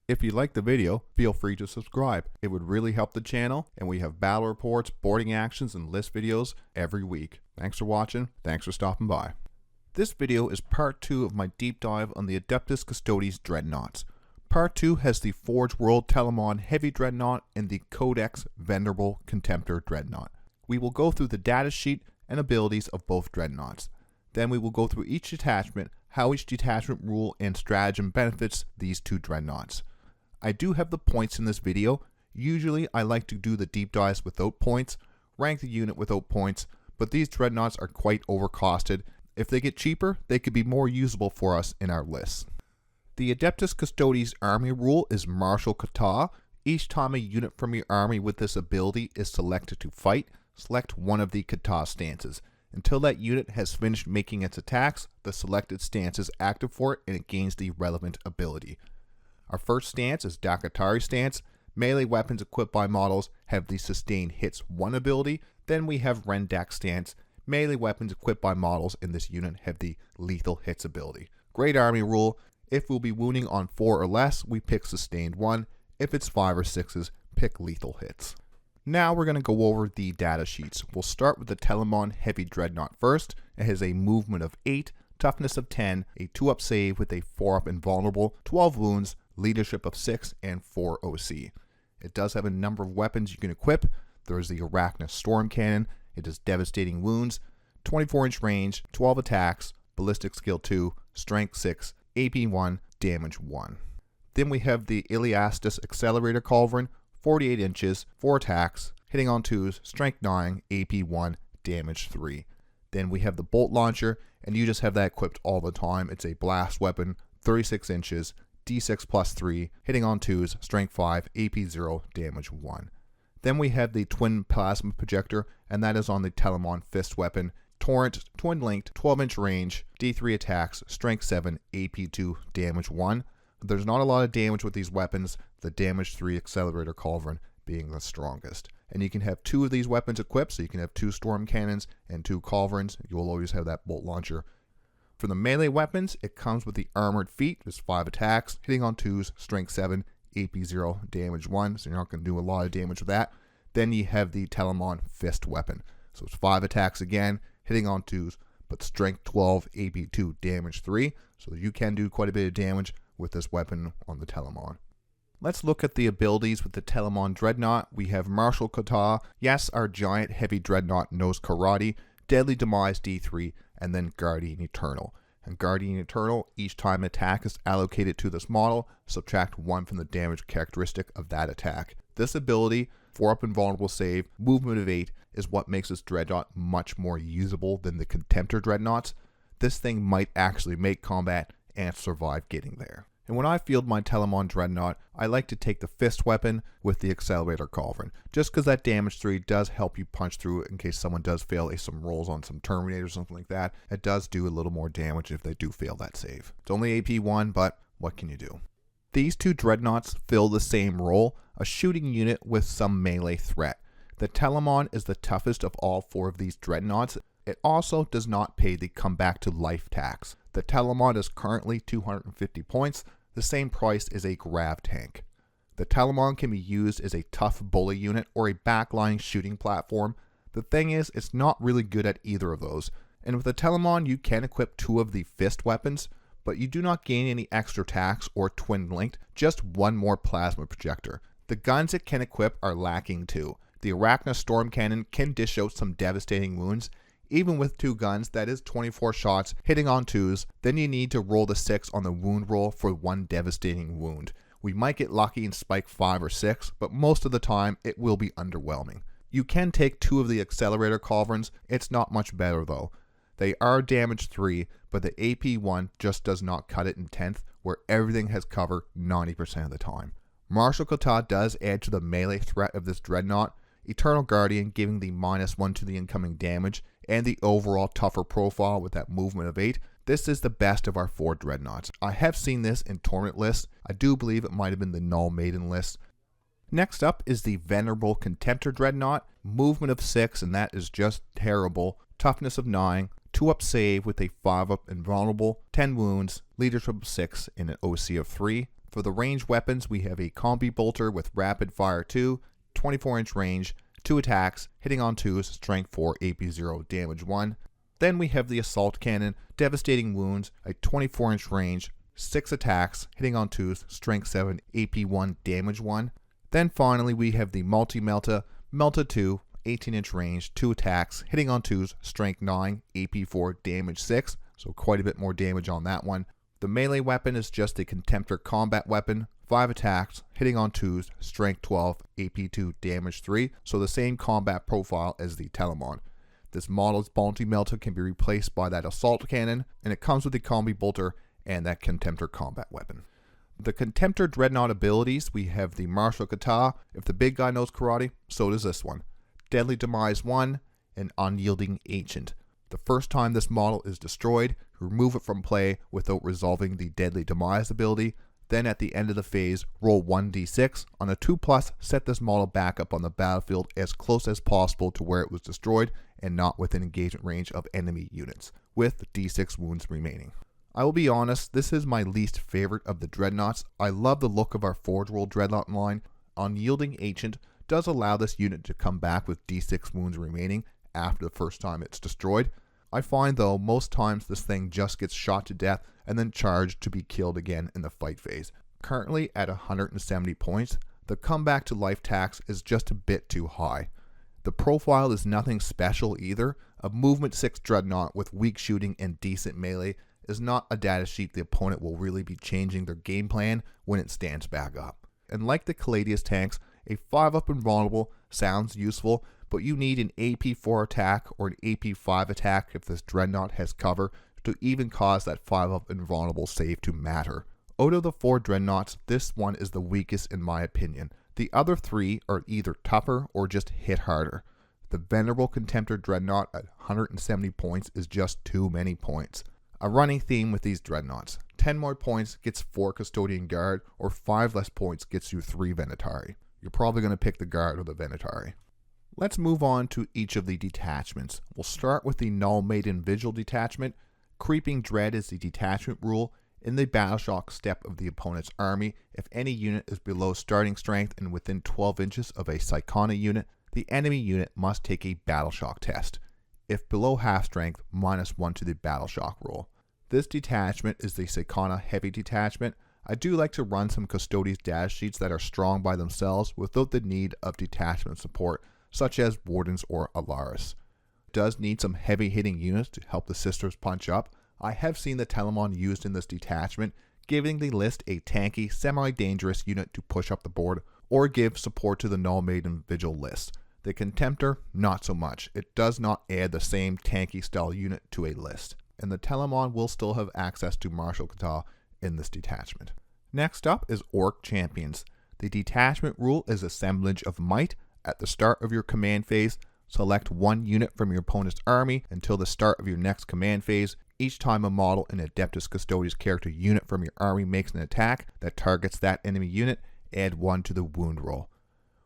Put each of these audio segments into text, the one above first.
If you liked the video, feel free to subscribe. It would really help the channel, and we have battle reports, boarding actions, and list videos every week. Thanks for watching. Thanks for stopping by. This video is part 2 of my deep dive on the Adeptus Custodes Dreadnoughts. Part 2 has the Forge World Telemon Heavy Dreadnought and the Codex Venerable Contemptor Dreadnought. We will go through the datasheet and abilities of both Dreadnoughts. Then we will go through each detachment, how each detachment rule and stratagem benefits these two Dreadnoughts. I do have the points in this video. Usually I like to do the deep dives without points, rank the unit without points, but these Dreadnoughts are quite overcosted. If they get cheaper, they could be more usable for us in our lists. The Adeptus Custodes army rule is Martial Kata. Each time a unit from your army with this ability is selected to fight, select one of the Kata stances. Until that unit has finished making its attacks, the selected stance is active for it and it gains the relevant ability. Our first stance is Dakatari stance. Melee weapons equipped by models have the Sustained Hits 1 ability. Then we have Rendak stance. Melee weapons equipped by models in this unit have the Lethal Hits ability. Great army rule. If we'll be wounding on 4 or less, we pick Sustained 1. If it's 5 or 6s, pick Lethal Hits. Now we're going to go over the data sheets. We'll start with the Telemon Heavy Dreadnought first. It has a movement of 8, toughness of 10, a 2-up save with a 4-up invulnerable, 12 wounds, leadership of 6, and 4 OC. It does have a number of weapons you can equip. There's the Arachnus Storm Cannon. It does devastating wounds, 24-inch range, 12 attacks, ballistic skill 2, strength 6, AP 1, damage 1. Then we have the Iliastus Accelerator Culverin, 48 inches, 4 attacks, hitting on 2s, strength 9, AP 1, damage 3. Then we have the Bolt Launcher, and you just have that equipped all the time. It's a blast weapon, 36 inches, D6 plus 3, hitting on 2s, strength 5, AP 0, damage 1. Then we have the Twin Plasma Projector, and that is on the Telemon Fist weapon. Torrent, twin linked, 12-inch range, D3 attacks, strength 7, AP 2, damage 1. There's not a lot of damage with these weapons, the damage 3 Accelerator Culverin being the strongest. And you can have 2 of these weapons equipped, so you can have 2 Storm Cannons and 2 Culverins. You'll always have that Bolt Launcher. For the melee weapons, it comes with the Armored Feet. There's 5 attacks, hitting on 2s, strength 7, AP 0, damage 1, so you're not going to do a lot of damage with that. Then you have the Telemon Fist weapon. So it's 5 attacks again, hitting on 2s, but strength 12, AP 2, damage 3. So you can do quite a bit of damage with this weapon on the Telemon. Let's look at the abilities with the Telemon Dreadnought. We have Martial Kata. Yes, our giant heavy Dreadnought knows Karate, Deadly Demise D3, and then Guardian Eternal. And Guardian Eternal, each time attack is allocated to this model, subtract 1 from the damage characteristic of that attack. This ability, 4-up invulnerable save, movement of 8, is what makes this Dreadnought much more usable than the Contemptor Dreadnoughts. This thing might actually make combat and survive getting there. And when I field my Telemon Dreadnought, I like to take the Fist weapon with the Accelerator Culverin, just because that damage 3 does help you punch through it in case someone does fail some rolls on some Terminator or something like that. It does do a little more damage if they do fail that save. It's only AP 1, but what can you do? These two Dreadnoughts fill the same role, a shooting unit with some melee threat. The Telemon is the toughest of all 4 of these Dreadnoughts. It also does not pay the comeback to life tax. The Telemon is currently 250 points, the same price as a Grav tank. The Telemon can be used as a tough bully unit or a backline shooting platform. The thing is, it's not really good at either of those. And with the Telemon, you can equip 2 of the Fist weapons, but you do not gain any extra attacks or twin linked, just 1 more plasma projector. The guns it can equip are lacking too. The Arachnus Storm Cannon can dish out some devastating wounds. Even with 2 guns, that is 24 shots, hitting on 2s, then you need to roll the 6 on the wound roll for 1 devastating wound. We might get lucky and spike 5 or 6, but most of the time it will be underwhelming. You can take 2 of the Accelerator Culverins, it's not much better though. They are damage 3, but the AP 1 just does not cut it in 10th, where everything has cover 90% of the time. Martial Kata does add to the melee threat of this Dreadnought, Eternal Guardian giving the -1 to the incoming damage, and the overall tougher profile with that movement of 8. This is the best of our 4 Dreadnoughts. I have seen this in tournament lists. I do believe it might have been the Null Maiden list. Next up is the Venerable Contemptor Dreadnought, movement of 6, and that is just terrible, toughness of 9, 2-up save with a 5-up invulnerable, 10 wounds, leadership of 6, and an OC of 3. For the ranged weapons, we have a combi bolter with rapid fire 2, 24-inch range, 2 attacks, hitting on 2s, strength 4, AP 0, damage 1. Then we have the assault cannon, devastating wounds, a 24-inch range, 6 attacks, hitting on 2s, strength 7, AP 1, damage 1. Then finally we have the multi-melta, melta 2, 18-inch range, 2 attacks, hitting on 2s, strength 9, AP 4, damage 6, so quite a bit more damage on that one. The melee weapon is just a Contemptor combat weapon, 5 attacks, hitting on 2s, strength 12, AP 2, damage 3, so the same combat profile as the Telemon. This model's multi-melta can be replaced by that assault cannon, and it comes with the combi bolter and that Contemptor combat weapon. The Contemptor Dreadnought abilities, we have the martial kata. If the big guy knows karate, so does this one. Deadly Demise 1 and Unyielding Ancient. The first time this model is destroyed, remove it from play without resolving the Deadly Demise ability. Then at the end of the phase, roll 1d6. On a 2+, set this model back up on the battlefield as close as possible to where it was destroyed and not within engagement range of enemy units, with d6 wounds remaining. I will be honest, this is my least favorite of the Dreadnoughts. I love the look of our Forge World Dreadnought line. Unyielding Ancient does allow this unit to come back with d6 wounds remaining after the first time it's destroyed. I find though, most times this thing just gets shot to death and then charged to be killed again in the fight phase. Currently at 170 points, the comeback to life tax is just a bit too high. The profile is nothing special either. A movement 6 Dreadnought with weak shooting and decent melee is not a datasheet the opponent will really be changing their game plan when it stands back up. And like the Galatus tanks, a 5-up invulnerable sounds useful, but you need an AP 4 attack or an AP 5 attack if this Dreadnought has cover to even cause that 5-up invulnerable save to matter. Out of the 4 Dreadnoughts, this one is the weakest in my opinion. The other 3 are either tougher or just hit harder. The Venerable Contemptor Dreadnought at 170 points is just too many points. A running theme with these Dreadnoughts: 10 more points gets 4 Custodian Guard, or 5 less points gets you 3 Venatari. You're probably going to pick the Guard or the Venatari. Let's move on to each of the detachments. We'll start with the Null Maiden Vigil detachment. Creeping Dread is the detachment rule. In the Battleshock step of the opponent's army, if any unit is below starting strength and within 12 inches of a Psychona unit, the enemy unit must take a Battleshock test. If below half strength, -1 to the Battleshock roll. This detachment is the Psychona Heavy Detachment. I do like to run some Custodes Datasheets that are strong by themselves without the need of detachment support, such as Wardens or Alaris. It does need some heavy hitting units to help the sisters punch up. I have seen the Telemon used in this detachment, giving the list a tanky, semi-dangerous unit to push up the board, or give support to the Null Maiden Vigil list. The Contemptor, not so much. It does not add the same tanky style unit to a list, and the Telemon will still have access to Martial Kata in this detachment. Next up is Auric Champions. The detachment rule is assemblage of might. At the start of your command phase, select 1 unit from your opponent's army until the start of your next command phase. Each time a model in Adeptus Custodes character unit from your army makes an attack that targets that enemy unit, add 1 to the wound roll.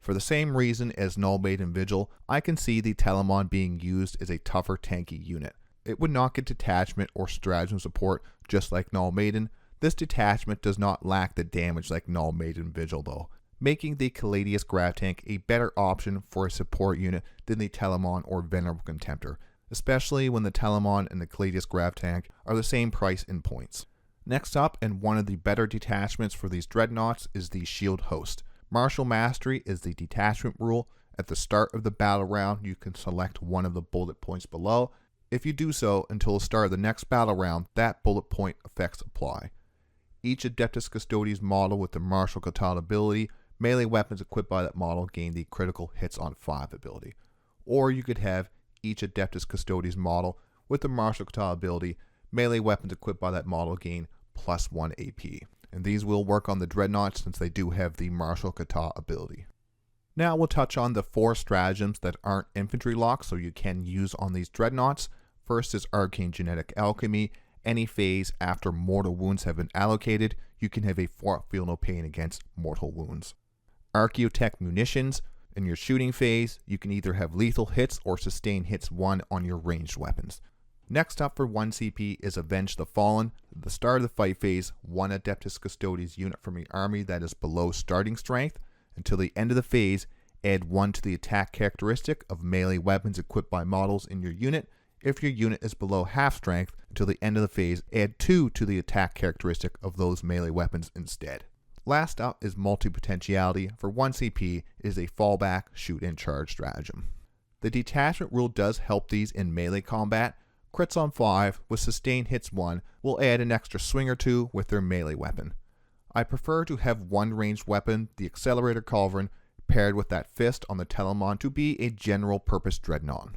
For the same reason as Null Maiden Vigil, I can see the Telemon being used as a tougher tanky unit. It would not get detachment or stratagem support just like Null Maiden. This detachment does not lack the damage like Null Maiden Vigil though, making the Galatus Grav Tank a better option for a support unit than the Telemon or Venerable Contemptor, especially when the Telemon and the Galatus Grav Tank are the same price in points. Next up, and one of the better detachments for these Dreadnoughts, is the Shield Host. Martial Mastery is the detachment rule. At the start of the battle round, you can select one of the bullet points below. If you do so until the start of the next battle round, that bullet point effects apply. Each Adeptus Custodes model with the Martial Kata ability, melee weapons equipped by that model gain the critical hits on 5 ability. Or you could have each Adeptus Custodes model with the Martial Kata ability, melee weapons equipped by that model gain +1 AP. And these will work on the Dreadnoughts since they do have the Martial Kata ability. Now we'll touch on the 4 stratagems that aren't infantry locked, so you can use on these Dreadnoughts. First is Arcane Genetic Alchemy. Any phase after mortal wounds have been allocated, you can have a 4-up feel no pain against mortal wounds. Archaeotech munitions. In your shooting phase, you can either have lethal hits or sustain hits 1 on your ranged weapons. Next up for 1 CP is Avenge the Fallen. At the start of the fight phase, 1 Adeptus Custodes unit from your army that is below starting strength. Until the end of the phase, add 1 to the attack characteristic of melee weapons equipped by models in your unit. If your unit is below half strength, until the end of the phase, add 2 to the attack characteristic of those melee weapons instead. Last up is Multi-Potentiality. For 1 CP, it is a fallback, shoot and charge stratagem. The detachment rule does help these in melee combat. Crits on 5 with sustained hits 1 will add an extra swing or 2 with their melee weapon. I prefer to have 1 ranged weapon, the Accelerator Culverin, paired with that fist on the Telemon to be a general purpose dreadnought.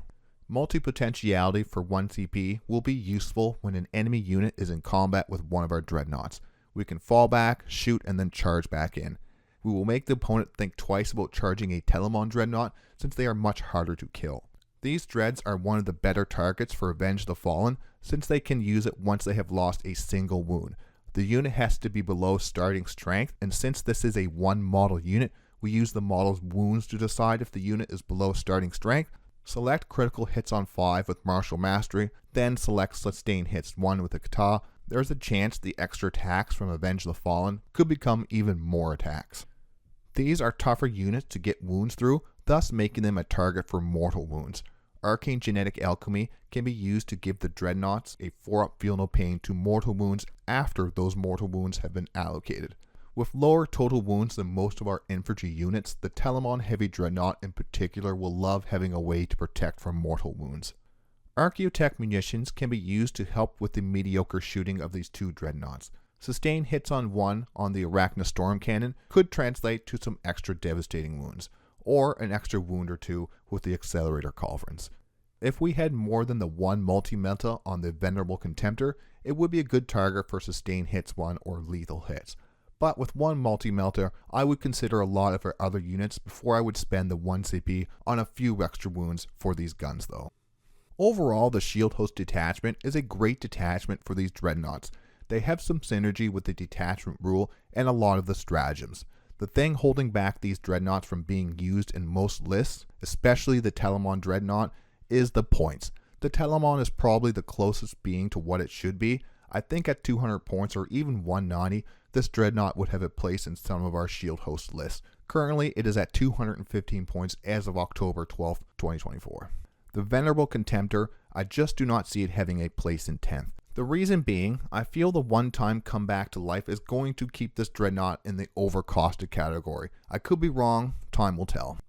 Multi-Potentiality for 1 CP will be useful when an enemy unit is in combat with one of our dreadnoughts. We can fall back, shoot, and then charge back in. We will make the opponent think twice about charging a Telemon Dreadnought since they are much harder to kill. These dreads are one of the better targets for Avenge the Fallen since they can use it once they have lost a single wound. The unit has to be below starting strength, and since this is a 1 model unit, we use the model's wounds to decide if the unit is below starting strength. Select critical hits on 5 with Martial Mastery, then select sustained hits 1 with a Kata. There's a chance the extra attacks from Avenge the Fallen could become even more attacks. These are tougher units to get wounds through, thus making them a target for mortal wounds. Arcane Genetic Alchemy can be used to give the Dreadnoughts a 4-up feel no pain to mortal wounds after those mortal wounds have been allocated. With lower total wounds than most of our infantry units, the Telemon Heavy Dreadnought in particular will love having a way to protect from mortal wounds. Archaeotech munitions can be used to help with the mediocre shooting of these 2 dreadnoughts. Sustained hits on 1 on the Arachna Storm Cannon could translate to some extra devastating wounds, or an extra wound or 2 with the Accelerator Culverins. If we had more than the 1 multi-meta on the Venerable Contemptor, it would be a good target for sustained hits 1 or lethal hits. But with 1 multi-melter, I would consider a lot of our other units before I would spend the 1 CP on a few extra wounds for these guns though. Overall, the Shield Host Detachment is a great detachment for these dreadnoughts. They have some synergy with the detachment rule and a lot of the stratagems. The thing holding back these dreadnoughts from being used in most lists, especially the Telemon Dreadnought, is the points. The Telemon is probably the closest being to what it should be. I think at 200 points or even 190, this dreadnought would have a place in some of our Shield Host lists. Currently, it is at 215 points as of October 12, 2024. The Venerable Contemptor, I just do not see it having a place in 10th. The reason being, I feel the one-time comeback to life is going to keep this dreadnought in the overcosted category. I could be wrong, time will tell.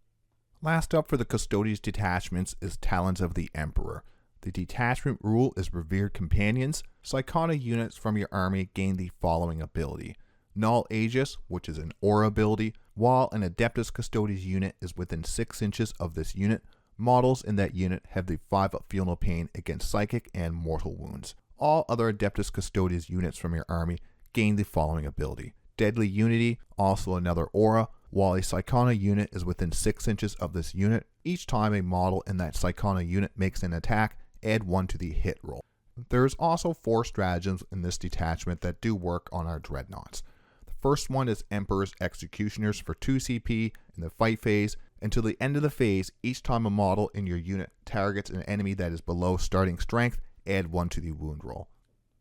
Last up for the Custodes detachments is Talons of the Emperor. The detachment rule is Revered Companions. Psychona units from your army gain the following ability. Null Aegis, which is an aura ability, while an Adeptus Custodes unit is within 6 inches of this unit, models in that unit have the 5-up feel no pain against psychic and mortal wounds. All other Adeptus Custodes units from your army gain the following ability. Deadly Unity, also another aura, while a Psychona unit is within 6 inches of this unit. Each time a model in that Psychona unit makes an attack, add 1 to the hit roll. There's also 4 stratagems in this detachment that do work on our dreadnoughts. The first one is Emperor's Executioners for 2 CP in the fight phase. Until the end of the phase, each time a model in your unit targets an enemy that is below starting strength, add 1 to the wound roll.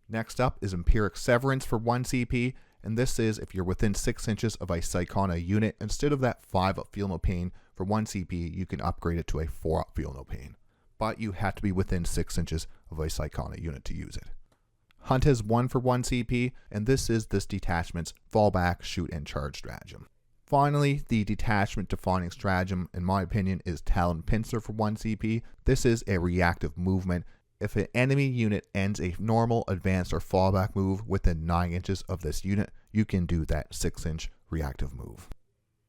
Next up is Empiric Severance for 1 CP, and this is if you're within 6 inches of a Psychona unit, instead of that 5-up feel no pain for 1 CP, you can upgrade it to a 4-up feel no pain. But you have to be within 6 inches of a Psychona unit to use it. Hunt has 1 for 1 CP, and this is this detachment's fallback, shoot, and charge stratagem. Finally, the detachment defining stratagem, in my opinion, is Talon Pincer for 1 CP. This is a reactive movement. If an enemy unit ends a normal, advanced, or fallback move within 9 inches of this unit, you can do that 6-inch reactive move.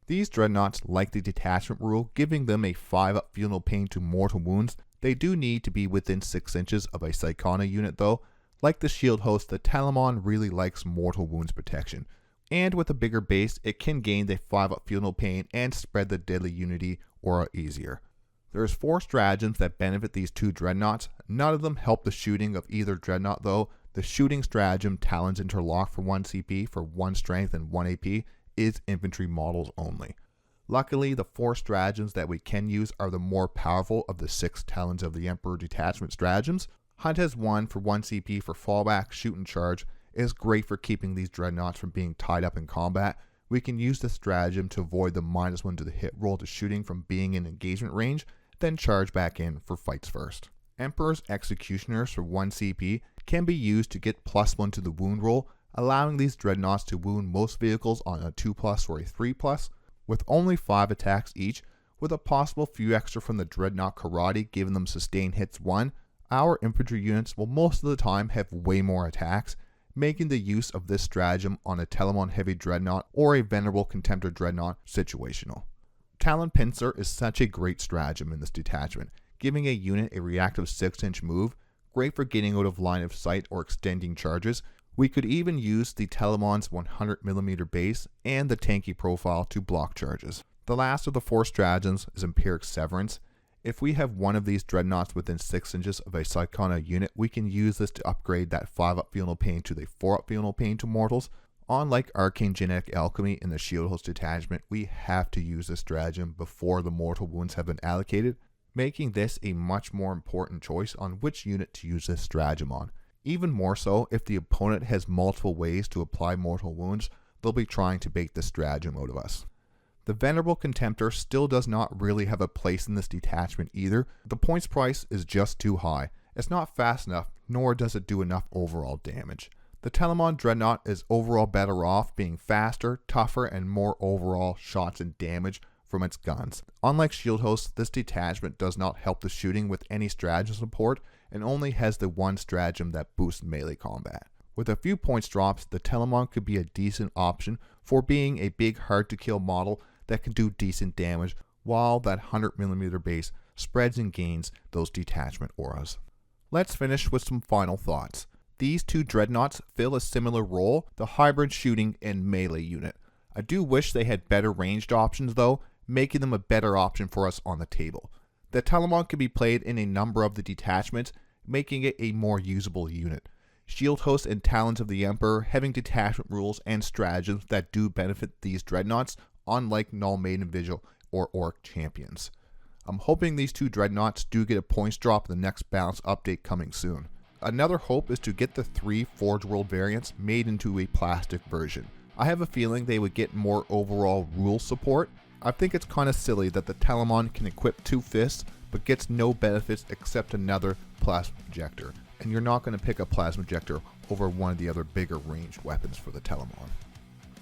These dreadnoughts like the detachment rule, giving them a 5-up feel no pain to mortal wounds. They do need to be within 6 inches of a Psychona unit though. Like the shield host, the Telemon really likes mortal wounds protection. And with a bigger base, it can gain the 5-up feel no pain and spread the Deadly Unity aura easier. There's 4 stratagems that benefit these 2 dreadnoughts. None of them help the shooting of either dreadnought though. The shooting stratagem Talons Interlock for 1 CP for 1 strength and 1 AP is infantry models only. Luckily, the 4 stratagems that we can use are the more powerful of the 6 Talons of the Emperor detachment stratagems. Hunt has 1 for 1 CP for fallback, shoot and charge. It is great for keeping these dreadnoughts from being tied up in combat. We can use this stratagem to avoid the -1 to the hit roll to shooting from being in engagement range, then charge back in for fights first. Emperor's Executioners for 1 CP can be used to get +1 to the wound roll, allowing these dreadnoughts to wound most vehicles on a 2+ or a 3+, with only 5 attacks each, with a possible few extra from the Dreadnought Karate giving them sustained hits 1. Our infantry units will most of the time have way more attacks, making the use of this stratagem on a Telemon Heavy Dreadnought or a Venerable Contemptor Dreadnought situational. Talon Pincer is such a great stratagem in this detachment, giving a unit a reactive 6-inch move, great for getting out of line of sight or extending charges. We could even use the Telemon's 100mm base and the tanky profile to block charges. The last of the 4 stratagems is Empiric Severance. If we have one of these dreadnoughts within 6 inches of a Psychona unit, we can use this to upgrade that 5-up Feel No Pain to the 4-up Feel No Pain to mortals. Unlike Arcane Genetic Alchemy in the Shield Host detachment, we have to use this stratagem before the mortal wounds have been allocated, making this a much more important choice on which unit to use this stratagem on. Even more so if the opponent has multiple ways to apply mortal wounds, they'll be trying to bait this stratagem out of us. The Venerable Contemptor still does not really have a place in this detachment either. The points price is just too high. It's not fast enough, nor does it do enough overall damage. The Telemon Dreadnought is overall better off being faster, tougher, and more overall shots and damage from its guns. Unlike Shield Host, this detachment does not help the shooting with any stratagem support and only has the one stratagem that boosts melee combat. With a few points drops, the Telemon could be a decent option for being a big hard to kill model that can do decent damage while that 100mm base spreads and gains those detachment auras. Let's finish with some final thoughts. These 2 dreadnoughts fill a similar role, the hybrid shooting and melee unit. I do wish they had better ranged options though, making them a better option for us on the table. The Telemon can be played in a number of the detachments, making it a more usable unit. Shield Host and Talons of the Emperor having detachment rules and stratagems that do benefit these dreadnoughts, unlike Null, Maiden Vigil, or Auric Champions. I'm hoping these 2 dreadnoughts do get a points drop in the next balance update coming soon. Another hope is to get the 3 Forge World variants made into a plastic version. I have a feeling they would get more overall rule support. I think it's kind of silly that the Telemon can equip 2 fists but gets no benefits except another plasma projector, and you're not going to pick a plasma projector over one of the other bigger ranged weapons for the Telemon.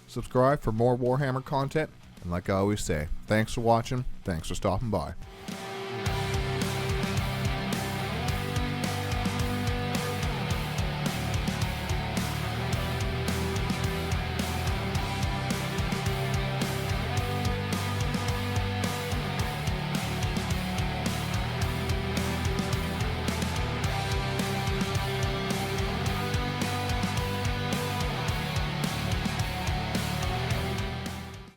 Subscribe for more Warhammer content, and like I always say, thanks for watching, thanks for stopping by.